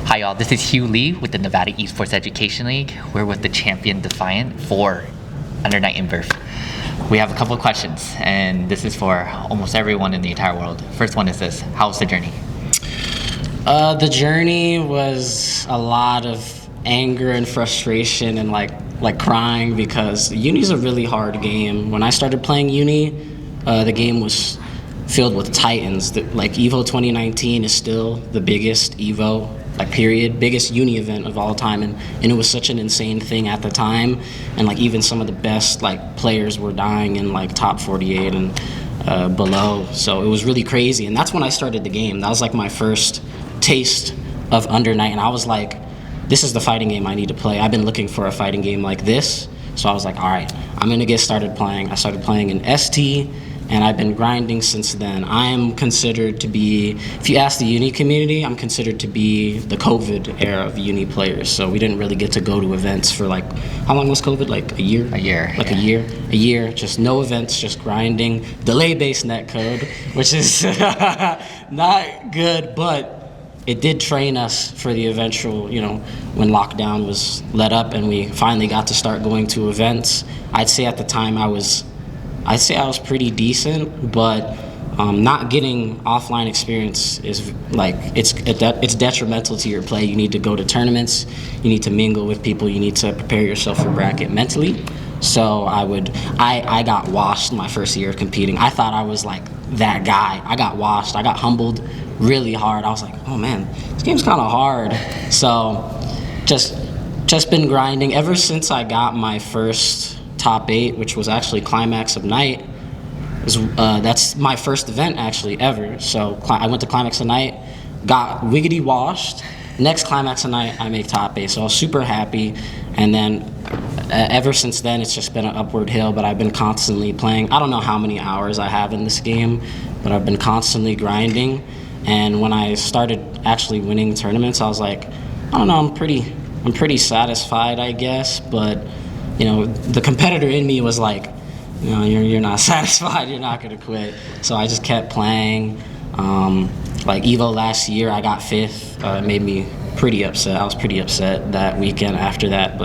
Hi y'all, this is Hieu Lee with the Nevada Esports Education League. We're with the champion Defiant for Under 19 Birth. We have a couple of questions, and this is for almost everyone in the entire world. First one is this: how was the journey? The journey was a lot of anger and frustration and like crying, because Uni's a really hard game. When I started playing Uni, the game was filled with titans. Like EVO 2019 is still the biggest EVO, like period, biggest Uni event of all time, and it was such an insane thing at the time, and like even some of the best like players were dying in like top 48 and below, so it was really crazy. And that's when I started the game. That was like my first taste of Under 19. I was like, this is the fighting game I need to play. I've been looking for a fighting game like this, so I was like, all right, I'm gonna get started playing. I started playing in ST, and I've been grinding since then. I am considered to be, if you ask the Uni community, I'm considered to be the COVID era of Uni players. So we didn't really get to go to events for like, how long was COVID? Like a year? A year. Like a year, just no events, just grinding. Delay-based netcode, which is not good, but it did train us for the eventual, when lockdown was let up and we finally got to start going to events. I'd say at the time I was pretty decent, but not getting offline experience is like, it's detrimental to your play. You need to go to tournaments, you need to mingle with people, you need to prepare yourself for bracket mentally. So I got washed my first year of competing. I thought I was like that guy. I got washed, I got humbled really hard. I was like, oh man, this game's kind of hard. So just been grinding ever since I got my first top 8, which was actually Climax of Night. That's my first event actually ever. So I went to Climax of Night, got wiggity washed. Next Climax of Night, I make top 8. So I was super happy. And then ever since then, it's just been an upward hill, but I've been constantly playing. I don't know how many hours I have in this game, but I've been constantly grinding. And when I started actually winning tournaments, I was like, I don't know, I'm pretty satisfied, I guess, but the competitor in me was like, you're not satisfied, you're not gonna quit. So I just kept playing. Like EVO last year, I got 5th. It made me pretty upset. I was pretty upset that weekend after that,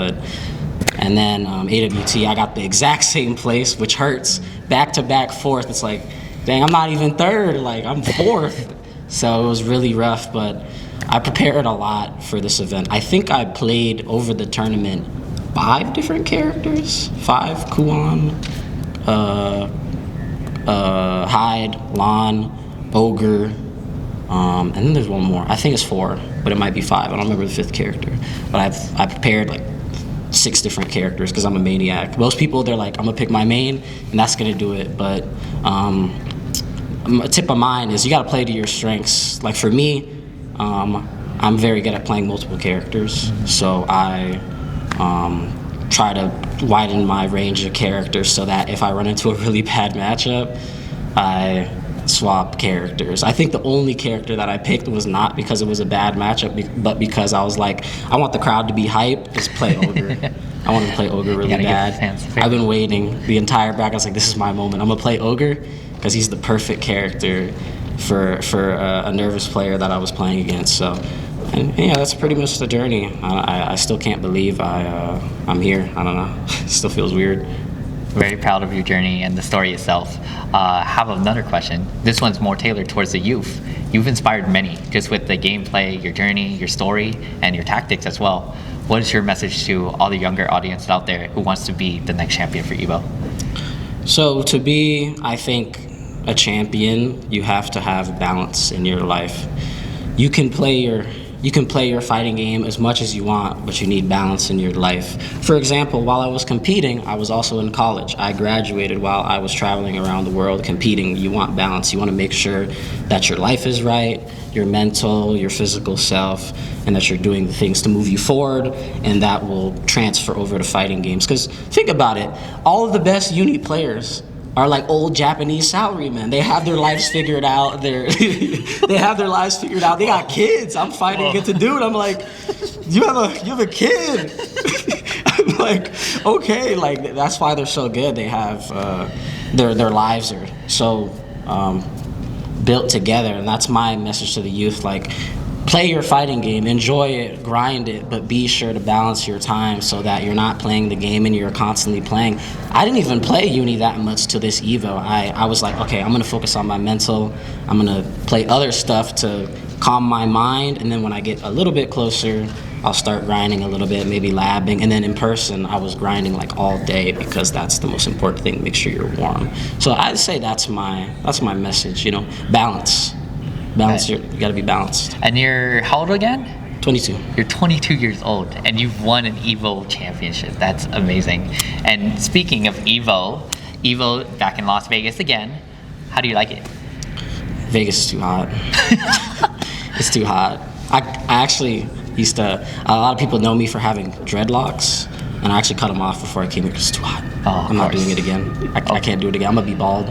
and then AWT, I got the exact same place, which hurts. Back-to-back 4th, it's like, dang, I'm not even 3rd, like I'm 4th. So it was really rough, but I prepared a lot for this event. I think I played over the tournament 5 different characters, 5, Kuan, Hyde, Lon, Ogre, and then there's one more. I think it's 4, but it might be 5. I don't remember the 5th character. But I prepared like 6 different characters because I'm a maniac. Most people, they're like, I'm gonna pick my main, and that's gonna do it. But a tip of mine is you gotta play to your strengths. Like for me, I'm very good at playing multiple characters, so I try to widen my range of characters so that if I run into a really bad matchup, I swap characters. I think the only character that I picked was not because it was a bad matchup, but because I was like, I want the crowd to be hyped, just play Ogre. I wanted to play Ogre really bad. I've been waiting the entire bracket. I was like, this is my moment. I'm gonna play Ogre because he's the perfect character for a nervous player that I was playing against. So, and yeah, that's pretty much the journey. I still can't believe I'm here. I don't know. It still feels weird. Very proud of your journey and the story itself. Have another question. This one's more tailored towards the youth. You've inspired many just with the gameplay, your journey, your story, and your tactics as well. What is your message to all the younger audience out there who wants to be the next champion for EVO? So to be, I think, a champion, you have to have balance in your life. You can play your fighting game as much as you want, but you need balance in your life. For example, while I was competing, I was also in college. I graduated while I was traveling around the world competing. You want balance. You want to make sure that your life is right, your mental, your physical self, and that you're doing the things to move you forward, and that will transfer over to fighting games. Because think about it, all of the best Uni players are like old Japanese salarymen. They have their lives figured out. They have their lives figured out. They got kids. I'm fighting against a dude. I'm like, you have a kid. I'm like, okay, like that's why they're so good. They have their lives are so built together, and that's my message to the youth. Like, play your fighting game, enjoy it, grind it, but be sure to balance your time so that you're not playing the game and you're constantly playing. I didn't even play uni that much to this EVO. I was like, okay, I'm gonna focus on my mental. I'm gonna play other stuff to calm my mind, and then when I get a little bit closer, I'll start grinding a little bit, maybe labbing, and then in person, I was grinding like all day because that's the most important thing. Make sure you're warm. So I'd say that's my message. You know, balance. Balance. Right. You got to be balanced. And you're how old again? 22. You're 22 years old, and you've won an EVO championship. That's amazing. And speaking of EVO back in Las Vegas again. How do you like it? Vegas is too hot. It's too hot. I actually used to. A lot of people know me for having dreadlocks, and I actually cut them off before I came here because it's too hot. Oh, I'm not doing it again. I can't do it again. I'm gonna be bald.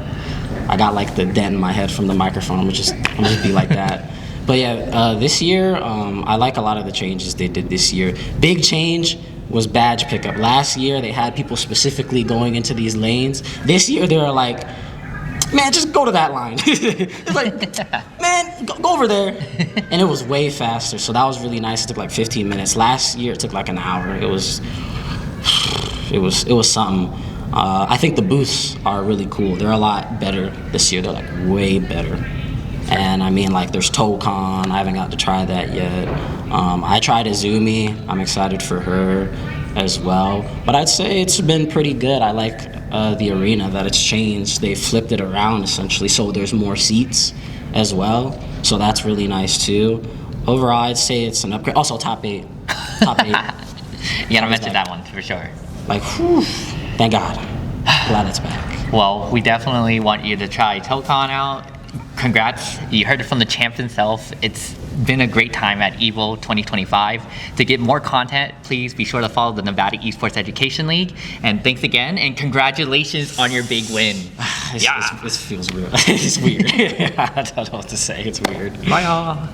I got like the dent in my head from the microphone. I'm just be like that. But yeah, this year I like a lot of the changes they did this year. Big change was badge pickup. Last year they had people specifically going into these lanes. This year they were like, man, just go to that line. It's like, man, go over there. And it was way faster, so that was really nice. It took like 15 minutes. Last year it took like an hour. It was something. I think the booths are really cool. They're a lot better this year. They're like way better. And I mean, like there's ToeCon. I haven't got to try that yet. I tried Izumi. I'm excited for her as well. But I'd say it's been pretty good. I like the arena that it's changed. They flipped it around essentially, so there's more seats as well. So that's really nice too. Overall, I'd say it's an upgrade. Also, top 8. Top 8. You gotta mention that one for sure. Like, whew, thank God. Glad it's back. Well, we definitely want you to try ToeCon out. Congrats. You heard it from the champ himself. It's been a great time at EVO 2025. To get more content, please be sure to follow the Nevada Esports Education League. And thanks again, and congratulations on your big win. It feels weird. It's weird. I don't know what to say. It's weird. Bye, y'all.